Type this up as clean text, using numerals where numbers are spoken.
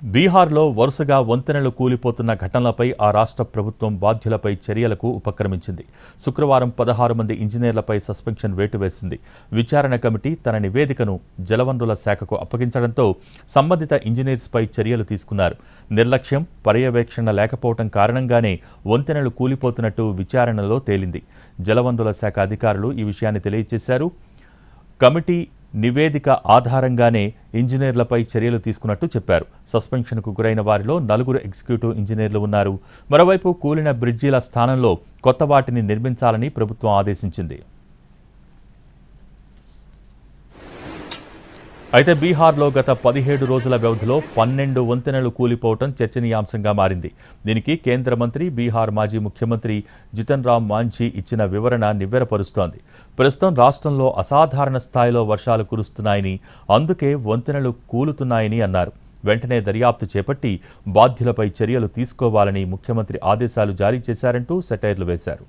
బీహార్లో వరుసగా వంతెనలు కూలిపోతున్న ఘటనలపై ఆ రాష్ట్ర ప్రభుత్వం బాధ్యులపై చర్యలకు ఉపక్రమించింది. శుక్రవారం 16 మంది ఇంజనీర్లపై సస్పెన్షన్ వేటు వేసింది. విచారణ కమిటీ తన నివేదికను జలవనరుల శాఖకు అప్పగించడంతో సంబంధిత ఇంజనీర్స్పై చర్యలు తీసుకున్నారు. నిర్లక్ష్యం, పర్యవేక్షణ లేకపోవడం కారణంగానే వంతెనలు కూలిపోతున్నట్టు విచారణలో తేలింది. జలవనరుల శాఖ అధికారులు ఈ విషయాన్ని తెలియజేశారు. కమిటీ నివేదిక ఆధారంగానే ఇంజనీర్లపై చర్యలు తీసుకున్నట్టు చెప్పారు. సస్పెన్షన్కు గురైన వారిలో 4 ఎగ్జిక్యూటివ్ ఇంజనీర్లు ఉన్నారు. మరోవైపు కూలిన బ్రిడ్జీల స్థానంలో కొత్త వాటిని నిర్మించాలని ప్రభుత్వం ఆదేశించింది. అయితే బీహార్లో గత 17 రోజుల వ్యవధిలో 12 వంతెనలు కూలిపోవడం చర్చనీయాంశంగా మారింది. దీనికి కేంద్ర మంత్రి, బీహార్ మాజీ ముఖ్యమంత్రి జితన్ రామ్ మాంఝీ ఇచ్చిన వివరణ నివ్వెరపరుస్తోంది. ప్రస్తుతం రాష్ట్రంలో అసాధారణ స్థాయిలో వర్షాలు కురుస్తున్నాయని, అందుకే వంతెనలు కూలుతున్నాయని అన్నారు. వెంటనే దర్యాప్తు చేపట్టి బాధ్యులపై చర్యలు తీసుకోవాలని ముఖ్యమంత్రి ఆదేశాలు జారీ చేశారంటూ సెటైర్లు వేశారు.